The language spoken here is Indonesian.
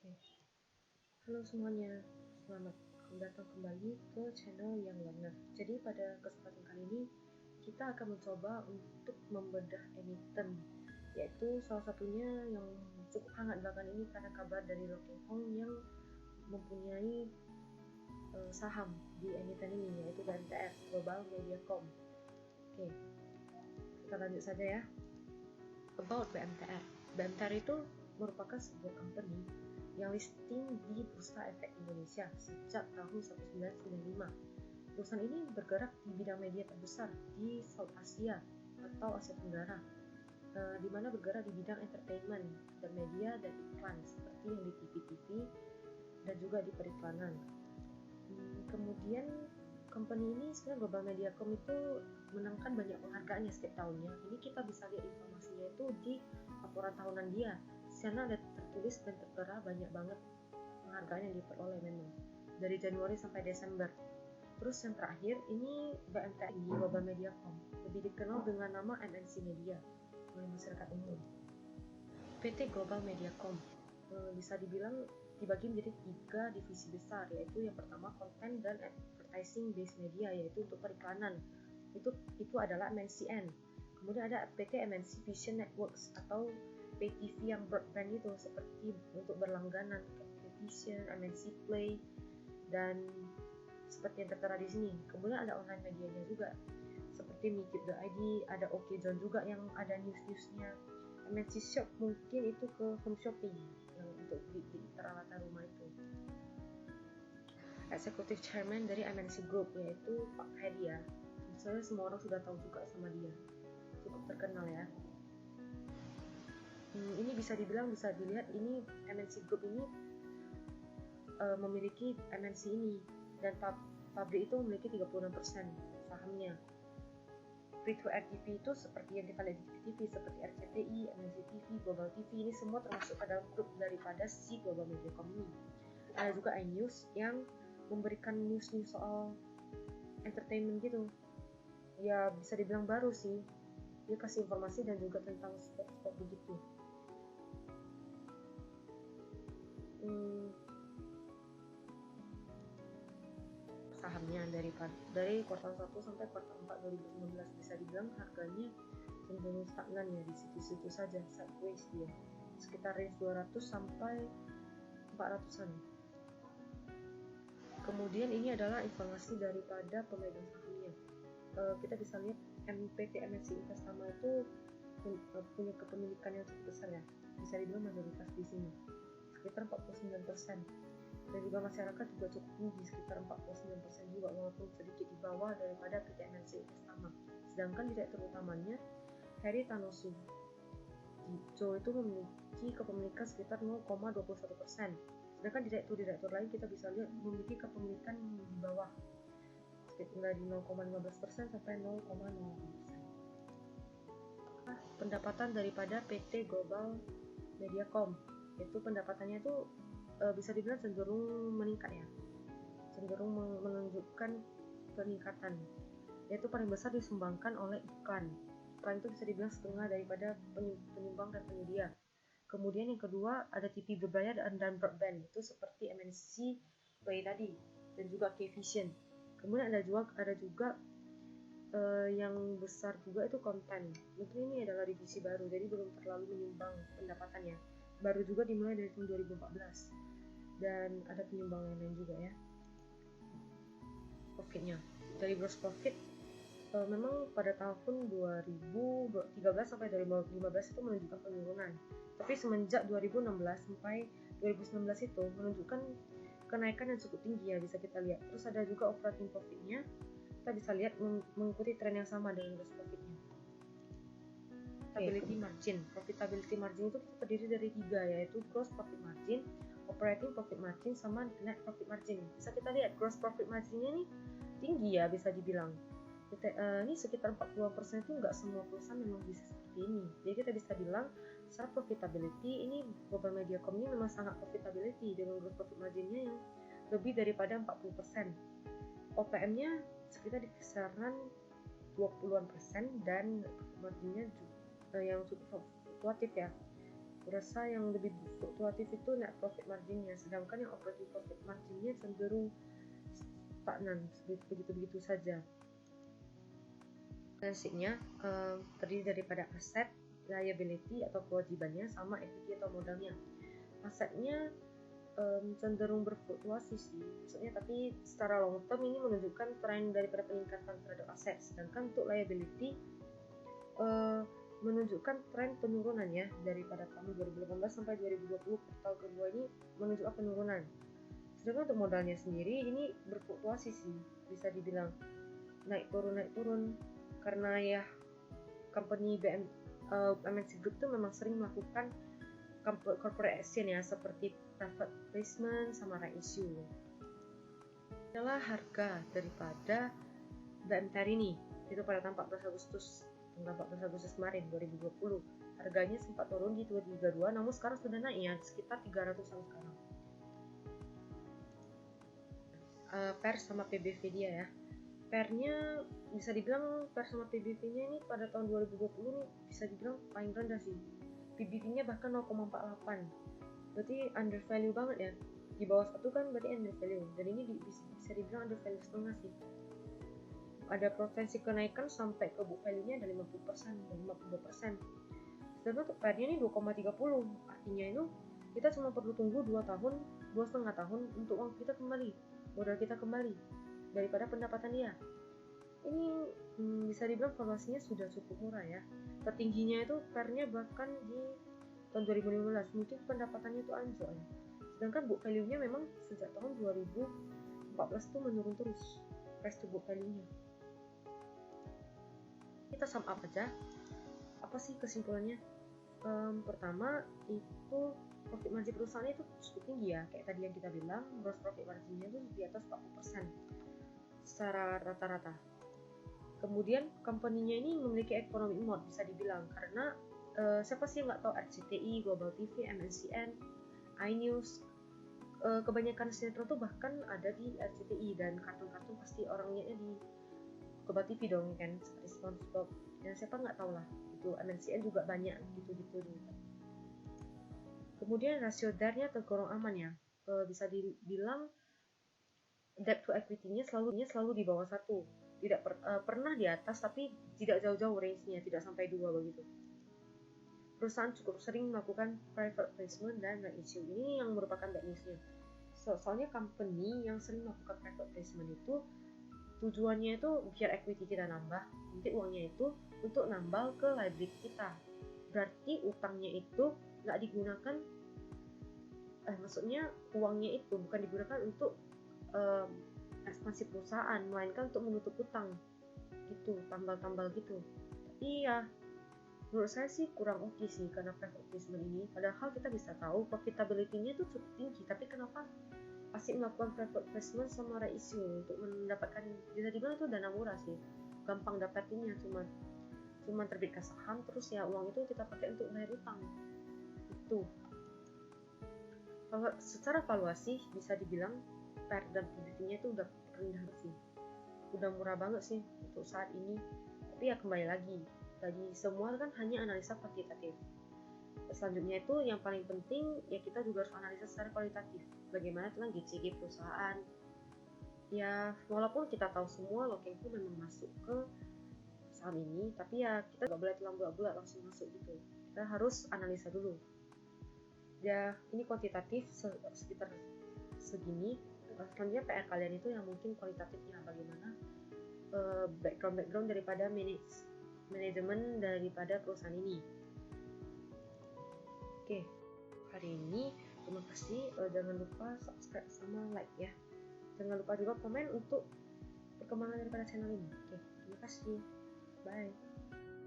Oke. Halo semuanya, selamat datang kembali ke channel Young Learner. Jadi pada kesempatan kali ini kita akan mencoba untuk membedah emiten, yaitu salah satunya yang cukup hangat belakangan ini karena kabar dari Rocking Horn yang mempunyai saham di emiten ini, yaitu BMTR, Global Mediacom. Oke, kita lanjut saja ya. About BMTR. BMTR itu merupakan sebuah company yang listing di Bursa Efek Indonesia sejak tahun 1995. Perusahaan ini bergerak di bidang media terbesar di South Asia atau Asia Tenggara, di mana bergerak di bidang entertainment dan media dan iklan seperti yang di TV-TV dan juga di periklanan. Kemudian company ini sebenarnya Global Mediacom itu menangkan banyak penghargaan setiap tahunnya. Ini kita bisa lihat informasinya itu di laporan tahunan dia. Di sana ada tertulis dan tertera banyak banget penghargaan yang diperoleh memang dari Januari sampai Desember. Terus yang terakhir ini BMTR Global Mediacom, lebih dikenal dengan nama MNC Media oleh masyarakat umum. PT Global Mediacom bisa dibilang dibagi menjadi 3 divisi besar, yaitu yang pertama konten dan advertising based media, yaitu untuk periklanan. Itu adalah MNCN. Kemudian ada PT MNC Vision Networks atau PTV yang broadband itu, seperti untuk berlangganan Vision, MNC Play, dan seperti yang tertera di sini. Kemudian ada online medianya juga, seperti Mikip.id, ada OKZone juga yang ada news-newsnya. MNC Shop mungkin itu ke home shopping yang untuk beli peralatan rumah itu. Executive Chairman dari MNC Group yaitu Pak Hedi ya. Saya semua orang sudah tahu juga sama dia, cukup terkenal ya. Ini bisa dibilang, bisa dilihat ini MNC Group ini memiliki MNC ini, dan pabrik itu memiliki 36% sahamnya. Free to Air TV itu seperti yang kita lihat di TV, seperti RCTI, MNC TV, Global TV, ini semua termasuk ke dalam grup daripada si Global Mediacom ini. Ada juga iNews yang memberikan news soal entertainment gitu. Ya bisa dibilang baru sih, dia kasih informasi dan juga tentang sport begitu. Sahamnya dari kuartal 1 sampai kuartal 4 2015 bisa dibilang harganya cenderung stagnan ya, di situ-situ saja, sideways dia, sekitar range 200 sampai 400-an. Kemudian ini adalah informasi daripada pemegang sahamnya. Kita bisa lihat PT MNC Investama itu punya kepemilikan yang cukup besar ya, bisa dibilang mayoritas di sini, sekitar 49%. Dan juga masyarakat juga cukup tinggi, sekitar 49% juga, walaupun sedikit di bawah daripada PT MNC Investama. Sedangkan direktur utamanya Heri Tanosu Dijo itu memiliki kepemilikan sekitar 0,21%. Sedangkan direktur lain kita bisa lihat memiliki kepemilikan di bawah, sekitar dari 0,15% sampai 0,05%. Pendapatan daripada PT Global Mediacom itu pendapatannya itu bisa dibilang cenderung meningkat ya, cenderung menunjukkan peningkatan, yaitu paling besar disumbangkan oleh iklan itu bisa dibilang setengah daripada penyumbang dan penyedia. Kemudian yang kedua ada TV berbayar dan broadband, itu seperti MNC Play tadi dan juga K-Vision. Kemudian ada juga yang besar juga itu konten. Mungkin ini adalah divisi baru, jadi belum terlalu menyumbang pendapatannya, baru juga dimulai dari tahun 2014, dan ada penyumbang lain juga ya. Profitnya dari gross profit memang pada tahun 2013 sampai 2015 itu menunjukkan penurunan, tapi semenjak 2016 sampai 2019 itu menunjukkan kenaikan yang cukup tinggi ya, bisa kita lihat. Terus ada juga operating profitnya, kita bisa lihat mengikuti tren yang sama dengan gross profitnya. Profitability margin itu terdiri dari 3, yaitu gross profit margin, operating profit margin, sama net profit margin. Bisa kita lihat gross profit marginnya nih tinggi ya, bisa dibilang ini sekitar 40% itu nggak semua perusahaan memang bisa seperti ini. Jadi kita bisa bilang secara profitability ini Global Mediacom ini memang sangat profitability dengan gross profit marginnya yang lebih daripada 40%. OPM-nya sekitar di kisaran 20-an persen, dan marginnya juga yang cukup fluktuatif ya, Berasa yang lebih fluktuatif itu net profit marginnya, sedangkan yang operating profit marginnya cenderung stagnan, begitu-begitu saja. Basic-nya terdiri daripada aset, liability atau kewajibannya, sama equity atau modalnya. Asetnya cenderung berfluktuasi sih, maksudnya, tapi secara long term ini menunjukkan tren daripada peningkatan terhadap aset, sedangkan untuk liability menunjukkan tren penurunan ya, daripada tahun 2018 sampai 2020 kuartal kedua ini menunjukkan penurunan. Sedangkan untuk modalnya sendiri ini berfluktuasi sih, bisa dibilang naik turun karena ya company MNC Group itu memang sering melakukan corporate action ya, seperti private placement sama right issue. Adalah harga daripada BMTR ini itu pada tanggal 14 Agustus kemarin 2020. Harganya sempat turun di 232, namun sekarang sudah naik ya, sekitar 300-an sekarang. PER sama PBV dia ya. PER-nya bisa dibilang PER sama PBV-nya ini pada tahun 2020 nih bisa dibilang paling rendah sih. PBV-nya bahkan 0,48. Berarti under value banget ya. Di bawah 1 kan berarti under value. Dan ini bisa dibilang under value setengah sih. Ada potensi kenaikan sampai ke book value-nya ada 50% dan 52%. Sedangkan untuk PER-nya ini 2,30. Artinya itu kita cuma perlu tunggu 2,5 tahun untuk uang kita kembali, modal kita kembali daripada pendapatan dia. Ini bisa dibilang valuasinya sudah cukup murah ya. Tertingginya itu PER-nya bahkan di tahun 2015, mungkin pendapatannya itu anjlok ya. Sedangkan book value-nya memang sejak tahun 2014 itu menurun terus price to book value-nya. Kita sum up aja. Apa sih kesimpulannya? Pertama itu profit margin perusahaan itu cukup tinggi ya, kayak tadi yang kita bilang, gross profit marginnya itu di atas 40% secara rata-rata. Kemudian company-nya ini memiliki economic mode bisa dibilang, karena siapa sih yang nggak tahu RCTI, Global TV, MNCN, iNews, kebanyakan sinetron tuh bahkan ada di RCTI, dan kartun-kartun pasti orang lihatnya di Global TV dong kan, seperti SpongeBob, dan siapa nggak tahu lah, itu MNCN juga banyak gitu-gitu. Kemudian rasio DER-nya tergolong aman ya, bisa dibilang debt to equity-nya selalu di bawah 1, tidak pernah di atas, tapi tidak jauh-jauh range-nya, tidak sampai 2 begitu. Perusahaan cukup sering melakukan private placement dan right issue. Ini yang merupakan bad news-nya. Soalnya company yang sering melakukan private placement itu tujuannya itu biar equity kita nambah, nanti uangnya itu untuk nambah ke liability kita. Berarti utangnya itu nggak digunakan, maksudnya uangnya itu bukan digunakan untuk ekspansi perusahaan, melainkan untuk menutup utang gitu, tambal-tambal gitu. Tapi ya menurut saya sih kurang oke sih karena private placement ini, padahal kita bisa tahu profitability-nya itu cukup tinggi, tapi kenapa pasti melakukan private placement sama right issue untuk mendapatkan, bisa dibilang itu dana murah sih, gampang dapetinnya, cuma terbitkan saham, terus ya uang itu kita pakai untuk bayar utang itu. Kalau secara valuasi bisa dibilang PER dan PBV-nya itu udah rendah sih, udah murah banget sih untuk saat ini. Tapi ya kembali lagi, tadi semua kan hanya analisa kuantitatif. Selanjutnya itu yang paling penting ya kita juga harus analisa secara kualitatif, bagaimana tentang GCG perusahaan. Ya walaupun kita tahu semua Lokengku memang masuk ke saham ini, tapi ya kita nggak boleh telan bulat-bulat langsung masuk gitu, kita harus analisa dulu. Ya ini kuantitatif sekitar segini. Selanjutnya PR kalian itu yang mungkin kualitatifnya bagaimana background daripada manajemen daripada perusahaan ini. Oke, hari ini terima kasih. Jangan lupa subscribe sama like ya. Jangan lupa juga komen untuk perkembangan daripada channel ini. Oke, terima kasih. Bye.